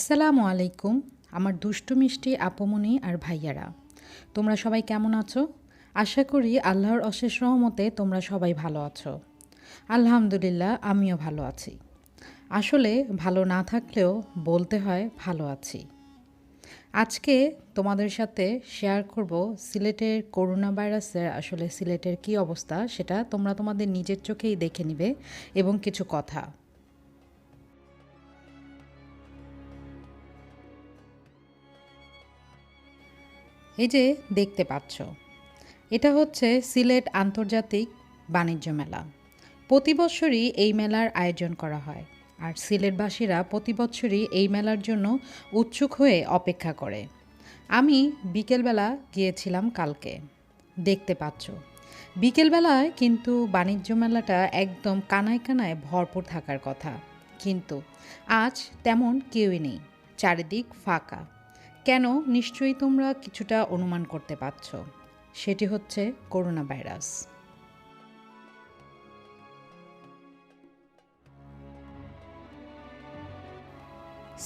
আসসালামু আলাইকুম আমার দুষ্টু মিষ্টি আপুমনি আর ভাইয়ারা। তোমরা সবাই কেমন আছো? আশা করি আল্লাহর অশেষ রহমতে তোমরা সবাই ভালো আছো। আলহামদুলিল্লাহ, আমিও ভালো আছি। আসলে ভালো না থাকলেও বলতে হয় ভালো আছি। আজকে তোমাদের সাথে শেয়ার করব সিলেটের করোনা ভাইরাসের আসলে সিলেটের কী অবস্থা, সেটা তোমরা তোমাদের নিজের চোখেই দেখে নিবে এবং কিছু কথা। এই যে দেখতে পাচ্ছ, এটা হচ্ছে সিলেট আন্তর্জাতিক বাণিজ্য মেলা। প্রতি বছরই এই মেলার আয়োজন করা হয়, আর সিলেটবাসীরা প্রতি বছরই এই মেলার জন্য উৎসুক হয়ে অপেক্ষা করে। আমি বিকেলবেলা গিয়েছিলাম কালকে। দেখতে পাচ্ছ, বিকেলবেলায় কিন্তু বাণিজ্য মেলাটা একদম কানায় কানায় ভরপুর থাকার কথা, কিন্তু আজ তেমন কেউই নেই, চারিদিক ফাঁকা। কেন, নিশ্চয়ই তোমরা কিছুটা অনুমান করতে পারছ। সেটি হচ্ছে করোনা ভাইরাস।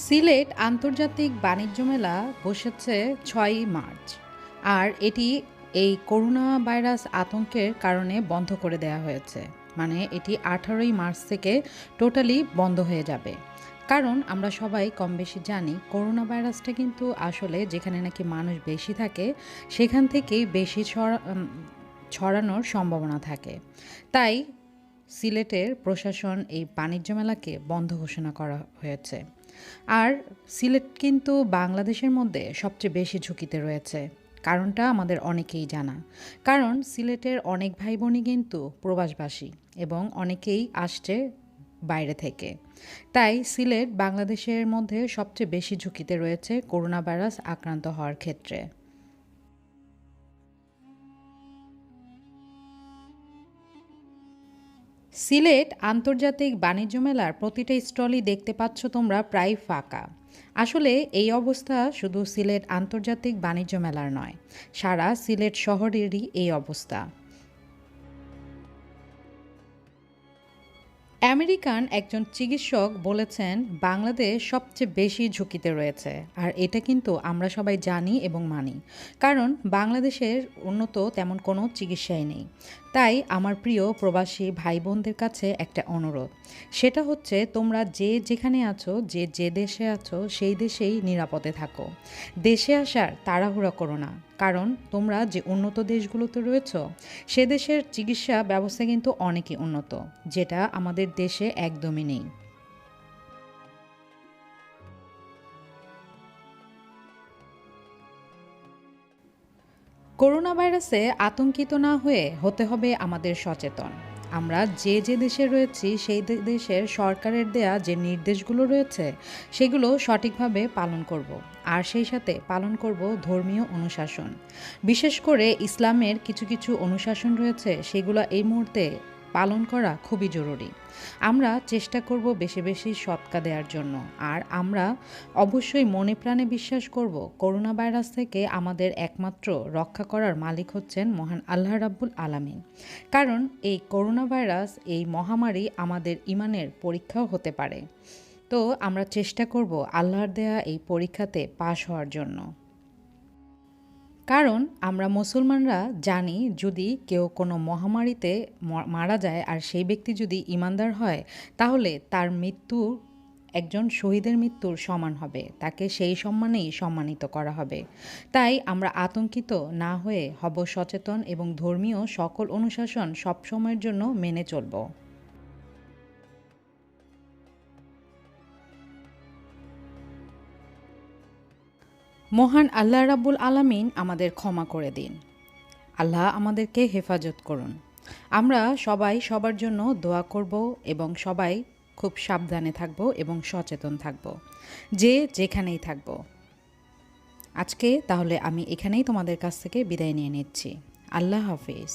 সিলেট আন্তর্জাতিক বাণিজ্য মেলা বসেছে 6ই মার্চ, আর এটি এই করোনা ভাইরাস আতঙ্কের কারণে বন্ধ করে দেওয়া হয়েছে। মানে এটি 18ই মার্চ থেকে টোটালি বন্ধ হয়ে যাবে। কারণ আমরা সবাই কম বেশি জানি করোনা ভাইরাসটা কিন্তু আসলে যেখানে নাকি মানুষ বেশি থাকে সেখান থেকেই বেশি ছড়ানোর সম্ভাবনা থাকে। তাই সিলেটের প্রশাসন এই বাণিজ্য মেলাকে বন্ধ ঘোষণা করা হয়েছে। আর সিলেট কিন্তু বাংলাদেশের মধ্যে সবচেয়ে বেশি ঝুঁকিতে রয়েছে। কারণটা আমাদের অনেকেই জানা, কারণ সিলেটের অনেক ভাই বোনই কিন্তু প্রবাসবাসী এবং অনেকেই আসছে বাইরে থেকে। তাই সিলেট বাংলাদেশের মধ্যে সবচেয়ে বেশি ঝুঁকিতে রয়েছে করোনা ভাইরাস আক্রান্ত হওয়ার ক্ষেত্রে। সিলেট আন্তর্জাতিক বাণিজ্য মেলার প্রতিটা স্টলই দেখতে পাচ্ছ তোমরা প্রায় ফাঁকা। আসলে এই অবস্থা শুধু সিলেট আন্তর্জাতিক বাণিজ্য মেলার নয়, সারা সিলেট শহরেরই এই অবস্থা। আমেরিকান একজন চিকিৎসক বলেছেন বাংলাদেশ সবচেয়ে বেশি ঝুঁকিতে রয়েছে, আর এটা কিন্তু আমরা সবাই জানি এবং মানি, কারণ বাংলাদেশের উন্নত তেমন কোনো চিকিৎসাই নেই। তাই আমার প্রিয় প্রবাসী ভাই বোনদের কাছে একটা অনুরোধ, সেটা হচ্ছে তোমরা যে যেখানে আছো, যে যে দেশে আছো সেই দেশেই নিরাপদে থাকো। দেশে আসার তাড়াহুড়া করো না, কারণ তোমরা যে উন্নত দেশগুলোতে রয়েছ সে দেশের চিকিৎসা ব্যবস্থা কিন্তু অনেকই উন্নত, যেটা আমাদের দেশে একদমই নেই। করোনা ভাইরাসে আতঙ্কিত না হয়ে হতে হবে আমাদের সচেতন। আমরা যে যে দেশে রয়েছি সেই দেশের সরকারের দেয়া যে নির্দেশগুলো রয়েছে সেগুলো সঠিকভাবে পালন করব, আর সেই সাথে পালন করব ধর্মীয় অনুশাসন। বিশেষ করে ইসলামের কিছু কিছু অনুশাসন রয়েছে, সেগুলো এই মুহূর্তে পালন করা খুবই জরুরি। আমরা চেষ্টা করব বেশি বেশি সৎকা দেওয়ার জন্য, আর আমরা অবশ্যই মনে প্রাণে বিশ্বাস করব করোনা ভাইরাস থেকে আমাদের একমাত্র রক্ষা করার মালিক হচ্ছেন মহান আল্লাহ রাব্বুল আলামিন। কারণ এই করোনা ভাইরাস, এই মহামারী আমাদের ইমানের পরীক্ষাও হতে পারে। তো আমরা চেষ্টা করব আল্লাহর দেয়া এই পরীক্ষাতে পাশ হওয়ার জন্য। কারণ আমরা মুসলমানরা জানি যদি কেউ কোনো মহামারীতে মারা যায় আর সেই ব্যক্তি যদি ঈমানদার হয়, তাহলে তার মৃত্যু একজন শহীদের মৃত্যুর সমান হবে, তাকে সেই সম্মানেই সম্মানিত করা হবে। তাই আমরা আতঙ্কিত না হয়ে হব সচেতন এবং ধর্মীয় সকল অনুশাসন সবসময়ের জন্য মেনে চলব। মহান আল্লাহ রাব্বুল আলামিন আমাদের ক্ষমা করে দিন। আল্লাহ আমাদেরকে হেফাজত করুন। আমরা সবাই সবার জন্য দোয়া করব এবং সবাই খুব সাবধানে থাকব এবং সচেতন থাকব, যে যেখানেই থাকব। আজকে তাহলে আমি এখানেই তোমাদের কাছ থেকে বিদায় নিয়ে নিচ্ছি। আল্লাহ হাফেজ।